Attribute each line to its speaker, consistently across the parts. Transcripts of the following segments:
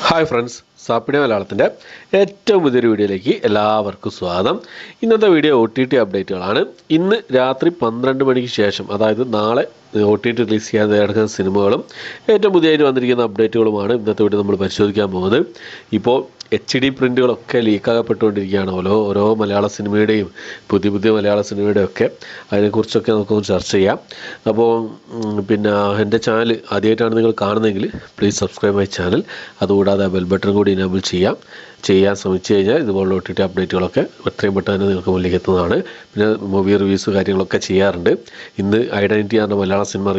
Speaker 1: Hi friends, സാപ്പിഡിയ മലയാളത്തിൻ്റെ ഏറ്റവും പുതിയൊരു വീഡിയോയിലേക്ക് എല്ലാവർക്കും സ്വാഗതം. ഇന്നത്തെ വീഡിയോ OTT അപ്ഡേറ്റുകളാണ്. ഇന്ന് രാത്രി 12 മണിക്ക് ശേഷം, അതായത് നാളെ OTT റിലീസ് ചെയ്യാൻ തയ്യാറെടുക്കുന്ന സിനിമകളും ഏറ്റവും പുതിയതായിട്ട് വന്നിരിക്കുന്ന അപ്ഡേറ്റുകളുമാണ് ഇന്നത്തെ വീഡിയോ നമ്മൾ പരിശോധിക്കാൻ പോകുന്നത്. ഇപ്പോൾ HD പ്രിൻറ്റുകളൊക്കെ ലീക്കാകപ്പെട്ടുകൊണ്ടിരിക്കുകയാണ്. ഓരോ മലയാള സിനിമയുടെയും പുതിയ മലയാള സിനിമയുടെയും ഒക്കെ അതിനെക്കുറിച്ചൊക്കെ നമുക്കൊന്ന് ചർച്ച ചെയ്യാം. അപ്പോൾ പിന്നെ എൻ്റെ ചാനൽ ആദ്യമായിട്ടാണ് നിങ്ങൾ കാണുന്നതെങ്കിൽ പ്ലീസ് സബ്സ്ക്രൈബ് മൈ ചാനൽ. അതുകൂടാതെ ബെൽ ബട്ടൺ കൂടി എനേബിൾ ചെയ്യാൻ ശ്രമിച്ചു കഴിഞ്ഞാൽ ഇതുപോലുള്ള OTT അപ്ഡേറ്റുകളൊക്കെ എത്രയും പെട്ടെന്ന് നിങ്ങൾക്ക് മുന്നിലേക്ക് എത്തുന്നതാണ്. പിന്നെ മൂവി റിവ്യൂസ് കാര്യങ്ങളൊക്കെ ചെയ്യാറുണ്ട്. ഇന്ന് ഐഡൻറ്റിറ്റി എന്ന മലയാള സിനിമ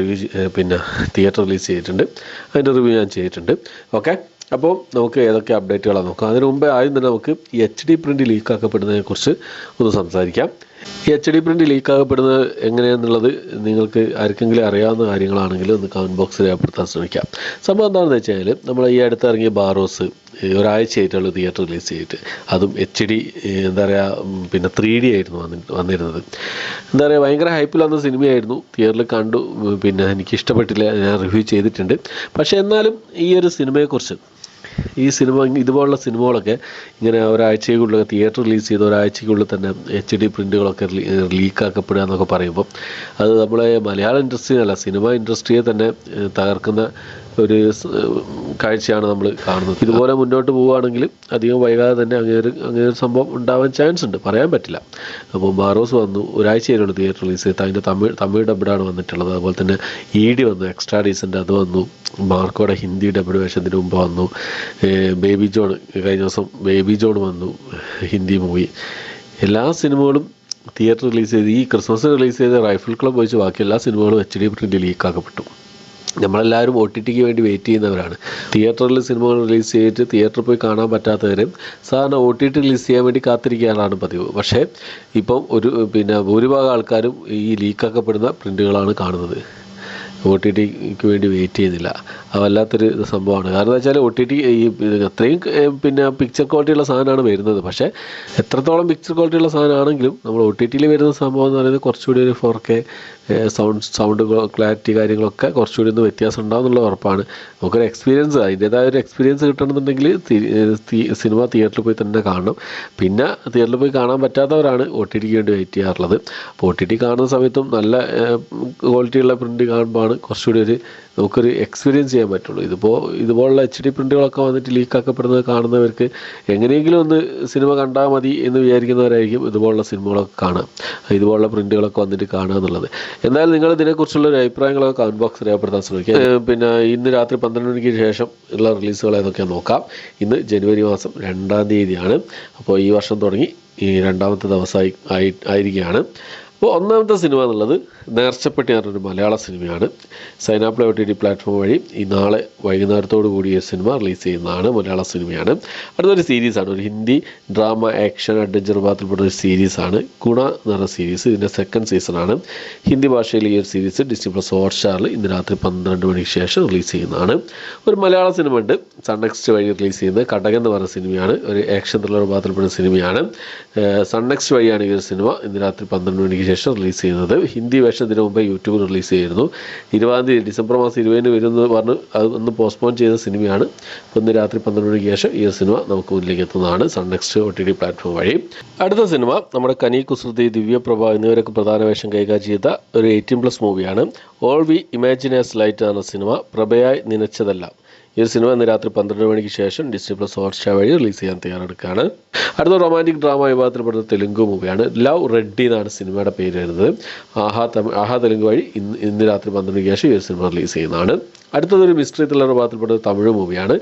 Speaker 1: തിയേറ്റർ റിലീസ് ചെയ്തിട്ടുണ്ട്. അതിൻ്റെ റിവ്യൂ ഞാൻ ചെയ്തിട്ടുണ്ട്. ഓക്കെ, അപ്പോൾ നമുക്ക് ഏതൊക്കെ അപ്ഡേറ്റുകളാണ് നോക്കാം. അതിന് മുമ്പേ ആദ്യം തന്നെ നമുക്ക് ഈ HD പ്രിൻ്റ് ലീക്കാക്കപ്പെടുന്നതിനെക്കുറിച്ച് ഒന്ന് സംസാരിക്കാം. ഈ HD പ്രിൻ്റ് ലീക്കാക്കപ്പെടുന്നത് എങ്ങനെയാണെന്നുള്ളത് നിങ്ങൾക്ക് ആർക്കെങ്കിലും അറിയാവുന്ന കാര്യങ്ങളാണെങ്കിൽ ഒന്ന് കമൻറ്റ് ബോക്സിൽ രേഖപ്പെടുത്താൻ ശ്രമിക്കാം. സംഭവം എന്താണെന്ന് വെച്ച് കഴിഞ്ഞാൽ നമ്മൾ ഈ അടുത്തിറങ്ങിയ ബാറോസ് ഒരാഴ്ചയായിട്ടുള്ള തിയേറ്റർ റിലീസ് ചെയ്തിട്ട്, അതും HD 3D ആയിരുന്നു വന്നിരുന്നത്. ഭയങ്കര ഹൈപ്പിൽ വന്ന സിനിമയായിരുന്നു. തിയേറ്ററിൽ കണ്ടു, എനിക്ക് ഇഷ്ടപ്പെട്ടില്ല, ഞാൻ റിവ്യൂ ചെയ്തിട്ടുണ്ട്. പക്ഷേ എന്നാലും ഈ ഒരു സിനിമയെക്കുറിച്ച്, ഇതുപോലുള്ള സിനിമകളൊക്കെ ഇങ്ങനെ ഒരാഴ്ചയ്ക്കുള്ളിൽ തിയേറ്റർ റിലീസ് ചെയ്ത് ഒരാഴ്ചയ്ക്കുള്ളിൽ തന്നെ HD പ്രിൻ്റുകളൊക്കെ ലീക്കാക്കപ്പെടുക എന്നൊക്കെ പറയുമ്പോൾ അത് നമ്മളെ മലയാള ഇൻഡസ്ട്രിയല്ല, സിനിമ ഇൻഡസ്ട്രിയെ തന്നെ തകർക്കുന്ന ഒരു കാഴ്ചയാണ് നമ്മൾ കാണുന്നത്. ഇതുപോലെ മുന്നോട്ട് പോവുകയാണെങ്കിൽ അധികം വൈകാതെ തന്നെ അങ്ങനെ ഒരു സംഭവം ഉണ്ടാവാൻ ചാൻസ് ഉണ്ട്, പറയാൻ പറ്റില്ല. അപ്പോൾ ബാറോസ് വന്നു, ഒരാഴ്ചയായിരുന്നു തിയേറ്റർ റിലീസ് ചെയ്ത്. അതിൻ്റെ തമിഴ് ഡബ്ബാണ് വന്നിട്ടുള്ളത്. അതുപോലെ തന്നെ ED വന്നു, എക്സ്ട്രാ ഡീസൻ്റ് അത് വന്നു. മാർക്കോടെ ഹിന്ദി ഡബ്ഡ് വേഷത്തിന് മുമ്പ് വന്നു. ബേബി ജോൺ, കഴിഞ്ഞ ദിവസം ബേബി ജോൺ വന്നു, ഹിന്ദി മൂവി. എല്ലാ സിനിമകളും തിയേറ്റർ റിലീസ് ചെയ്ത്, ഈ ക്രിസ്മസ് റിലീസ് ചെയ്ത റൈഫിൾ ക്ലബ് ഒഴിച്ച് ബാക്കി എല്ലാ സിനിമകളും HD പ്രിൻ്റ് ലീക്കാക്കപ്പെട്ടു. നമ്മളെല്ലാവരും OTTക്ക് വേണ്ടി വെയിറ്റ് ചെയ്യുന്നവരാണ്. തിയേറ്ററിൽ സിനിമകൾ റിലീസ് ചെയ്തിട്ട് തിയേറ്ററിൽ പോയി കാണാൻ പറ്റാത്തവരും സാധാരണ OTT റിലീസ് ചെയ്യാൻ വേണ്ടി കാത്തിരിക്കാനാണ് പതിവ്. പക്ഷേ ഇപ്പം ഭൂരിഭാഗം ആൾക്കാരും ഈ ലീക്കാക്കപ്പെടുന്ന പ്രിൻ്റുകളാണ് കാണുന്നത്. OTTക്ക് വേണ്ടി വെയിറ്റ് ചെയ്യുന്നില്ല. അത് വല്ലാത്തൊരു സംഭവമാണ്. കാരണം എന്താ വെച്ചാൽ OTT അത്രയും പിക്ചർ ക്വാളിറ്റിയുള്ള സാധനമാണ് വരുന്നത്. പക്ഷേ എത്രത്തോളം പിക്ചർ ക്വാളിറ്റിയുള്ള സാധനമാണെങ്കിലും നമ്മൾ OTTയിൽ വരുന്ന സംഭവം എന്ന് പറയുന്നത് കുറച്ചുകൂടി ഒരു 4K സൗണ്ട് ക്ലാരിറ്റി കാര്യങ്ങളൊക്കെ കുറച്ചുകൂടി ഒന്ന് വ്യത്യാസം ഉണ്ടാവും എന്നുള്ള ഉറപ്പാണ്. നമുക്കൊരു എക്സ്പീരിയൻസ്, അതിൻ്റേതായ ഒരു എക്സ്പീരിയൻസ് കിട്ടണമെന്നുണ്ടെങ്കിൽ സിനിമ തിയേറ്ററിൽ പോയി തന്നെ കാണണം. പിന്നെ തിയേറ്ററിൽ പോയി കാണാൻ പറ്റാത്തവരാണ് OTTക്ക് വേണ്ടി വെയിറ്റ് ചെയ്യാറുള്ളത്. അപ്പോൾ OTT കാണുന്ന സമയത്തും നല്ല ക്വാളിറ്റിയുള്ള പ്രിൻ്റ് കാണുമ്പോൾ കുറച്ചുകൂടി നമുക്കൊരു എക്സ്പീരിയൻസ് ചെയ്യാൻ പറ്റുള്ളൂ. ഇതുപോലുള്ള HD പ്രിൻ്റുകളൊക്കെ വന്നിട്ട് ലീക്കാക്കപ്പെടുന്നത് കാണുന്നവർക്ക് എങ്ങനെയെങ്കിലും ഒന്ന് സിനിമ കണ്ടാൽ മതി എന്ന് വിചാരിക്കുന്നവരായിരിക്കും ഇതുപോലുള്ള സിനിമകളൊക്കെ കാണുക, ഇതുപോലുള്ള പ്രിൻ്റുകളൊക്കെ വന്നിട്ട് കാണുക എന്നുള്ളത്. എന്നാലും നിങ്ങൾ ഇതിനെക്കുറിച്ചുള്ള ഒരു അഭിപ്രായങ്ങളൊക്കെ കമൻറ്റ് ബോക്സ് രേഖപ്പെടുത്താൻ ശ്രമിക്കുക. ഇന്ന് രാത്രി 12 മണിക്ക് ശേഷം ഉള്ള റിലീസുകൾ ഏതൊക്കെയാണ് നോക്കാം. ഇന്ന് ജനുവരി മാസം 2-ാം തീയതിയാണ്. അപ്പോൾ ഈ വർഷം തുടങ്ങി ഈ 2ാമത്തെ ദിവസമായി ആയിരിക്കുകയാണ്. അപ്പോൾ ഒന്നാമത്തെ സിനിമ എന്നുള്ളത് നേർച്ചപ്പെട്ടി പറഞ്ഞൊരു മലയാള സിനിമയാണ്. സൈനാപ്ലേ OTT പ്ലാറ്റ്ഫോം വഴി ഈ നാളെ വൈകുന്നേരത്തോടു കൂടി ഈ സിനിമ റിലീസ് ചെയ്യുന്നതാണ്. മലയാള സിനിമയാണ്. അടുത്തൊരു സീരീസാണ്, ഒരു ഹിന്ദി ഡ്രാമ ആക്ഷൻ അഡ്വഞ്ചർ വിഭാഗത്തിൽപ്പെട്ട ഒരു സീരീസാണ്. ഗുണ എന്ന് പറഞ്ഞ സീരീസ്. ഇതിൻ്റെ 2nd സീസണാണ്. ഹിന്ദി ഭാഷയിൽ ഈ ഒരു സീരീസ് Disney+ ഹോട്ട്സ്റ്റാറിൽ ഇന്ന് രാത്രി 12 മണിക്ക് ശേഷം റിലീസ് ചെയ്യുന്നതാണ്. ഒരു മലയാള സിനിമ ഉണ്ട്, സൺനെക്സ്റ്റ് വഴി റിലീസ് ചെയ്യുന്നത്. കടകൻ എന്ന് പറഞ്ഞ സിനിമയാണ്, ഒരു ആക്ഷൻ ത്രില്ലർ വിഭാഗത്തിൽപ്പെട്ട സിനിമയാണ്. സൺനെക്സ്റ്റ് വഴിയാണ് ഈ ഒരു സിനിമ ഇന്ന് രാത്രി 12 മണിക്ക് ശേഷം റിലീസ് ചെയ്യുന്നത്. ഹിന്ദി വേഷം ഇതിനു മുമ്പ് യൂട്യൂബിൽ റിലീസ് ചെയ്തിരുന്നു. 20-ാം തീയതി ഡിസംബർ മാസം 20-ന് വരുമെന്ന് പറഞ്ഞ് അത് ഒന്ന് പോസ്റ്റ്പോൺ ചെയ്ത സിനിമയാണ്. ഇന്ന് രാത്രി 12 മണിക്ക് ശേഷം ഈ സിനിമ നമുക്ക് മുന്നിലേക്ക് എത്തുന്നതാണ് സൺനെക്സ്റ്റ് OTT പ്ലാറ്റ്ഫോം വഴി. അടുത്ത സിനിമ നമ്മുടെ കനി കുസൃതി, ദിവ്യപ്രഭ എന്നിവരൊക്കെ പ്രധാന വേഷം കൈകാര്യം ചെയ്ത ഒരു 18+ മൂവിയാണ്. All we imagine as light എന്ന സിനിമ. പ്രഭയായി നനച്ചതെല്ലാം. ഈ ഒരു സിനിമ ഇന്ന് രാത്രി 12 മണിക്ക് ശേഷം Disney+ ഹോട്ട്സ്റ്റാർ വഴി റിലീസ് ചെയ്യാൻ തയ്യാറെടുക്കുകയാണ്. അടുത്ത റൊമാൻറ്റിക് ഡ്രാമ വിഭാഗത്തിൽപ്പെടുന്ന തെലുങ്ക് മൂവിയാണ്. ലവ് റെഡ്ഡി എന്നാണ് സിനിമയുടെ പേര് വരുന്നത്. ആഹാ തെലുങ്ക് വഴി ഇന്ന് രാത്രി 12 മണിക്ക് ശേഷം ഈ ഒരു സിനിമ റിലീസ് ചെയ്യുന്നതാണ്. അടുത്തതൊരു മിസ്റ്ററി ത്രില്ലർ വിഭാഗത്തിൽപ്പെടുന്ന തമിഴ് മൂവിയാണ്.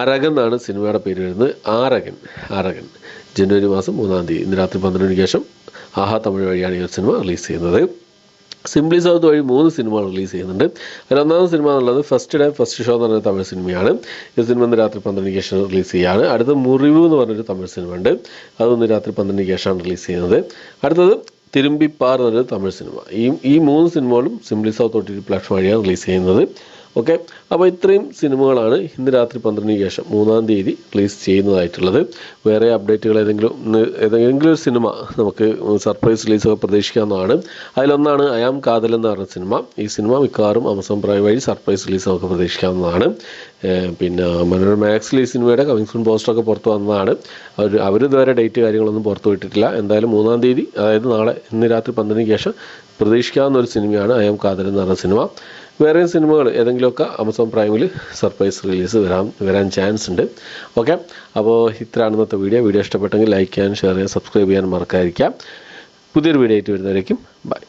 Speaker 1: അരകൻ എന്നാണ് സിനിമയുടെ പേര് വരുന്നത്. ആരകൻ ജനുവരി മാസം 3-ാം തീയതി ഇന്ന് രാത്രി 12 മണിക്ക് ശേഷം ആഹാ തമിഴ് വഴിയാണ് ഈ ഒരു സിനിമ റിലീസ് ചെയ്യുന്നത്. സിംപ്ലി സൗത്ത് വഴി 3 സിനിമകൾ റിലീസ് ചെയ്യുന്നുണ്ട്. അതിൽ ഒന്നാമത്തെ സിനിമ എന്നുള്ളത് ഫസ്റ്റ് ഡേ ഫസ്റ്റ് ഷോ എന്ന് പറഞ്ഞ തമിഴ് സിനിമയാണ്. ഈ സിനിമ ഇന്ന് രാത്രി 12 മണിക്ക് ശേഷം റിലീസ് ചെയ്യുകയാണ്. അടുത്ത മുറിവ് എന്ന് പറഞ്ഞൊരു തമിഴ് സിനിമ ഉണ്ട്, അതൊന്ന് രാത്രി 12 മണിക്ക് ശേഷമാണ് റിലീസ് ചെയ്യുന്നത്. അടുത്തത് തിരുമ്പിപ്പാർ എന്നൊരു തമിഴ് സിനിമ. ഈ 3 സിനിമകളും സിംപ്ലി സൗത്ത് OTT പ്ലാറ്റ്ഫോം വഴിയാണ് റിലീസ് ചെയ്യുന്നത്. ഓക്കെ, അപ്പോൾ ഇത്രയും സിനിമകളാണ് ഇന്ന് രാത്രി 12-ന് ശേഷം 3-ാം തീയതി റിലീസ് ചെയ്യുന്നതായിട്ടുള്ളത്. വേറെ അപ്ഡേറ്റുകൾ ഏതെങ്കിലും ഒരു സിനിമ നമുക്ക് സർപ്രൈസ് റിലീസൊക്കെ പ്രതീക്ഷിക്കാവുന്നതാണ്. അതിലൊന്നാണ് ഐ ആം കാതൽ എന്ന് പറഞ്ഞ സിനിമ. ഈ സിനിമ മിക്കവാറും ആമസോൺ പ്രൈം വഴി സർപ്രൈസ് റിലീസ് നമുക്ക് പ്രതീക്ഷിക്കാവുന്നതാണ്. പിന്നെ മനോരമ മാക്സിൽ ഈ സിനിമയുടെ കമ്മിങ് സൂൺ പോസ്റ്ററൊക്കെ പുറത്ത് വന്നതാണ്. അവരിതുവരെ ഡേറ്റ് കാര്യങ്ങളൊന്നും പുറത്തു വിട്ടിട്ടില്ല. എന്തായാലും 3-ാം തീയതി, അതായത് നാളെ, ഇന്ന് രാത്രി 12-ന് ശേഷം പ്രതീക്ഷിക്കാവുന്ന ഒരു സിനിമയാണ് ഐ ആം കാതൽ എന്ന് പറഞ്ഞ സിനിമ. വേറെയും സിനിമകൾ ഏതെങ്കിലുമൊക്കെ ആമസോൺ പ്രൈമിൽ സർപ്രൈസ് റിലീസ് വരാൻ ചാൻസ് ഉണ്ട്. ഓക്കെ, അപ്പോൾ ഇത്രയാണ് ഇന്നത്തെ വീഡിയോ ഇഷ്ടപ്പെട്ടെങ്കിൽ ലൈക്ക് ചെയ്യാൻ, ഷെയർ ചെയ്യാൻ, സബ്സ്ക്രൈബ് ചെയ്യാൻ മറക്കാതിരിക്കാം. പുതിയൊരു വീഡിയോ ആയിട്ട് വരുന്നവരേക്കും ബൈ.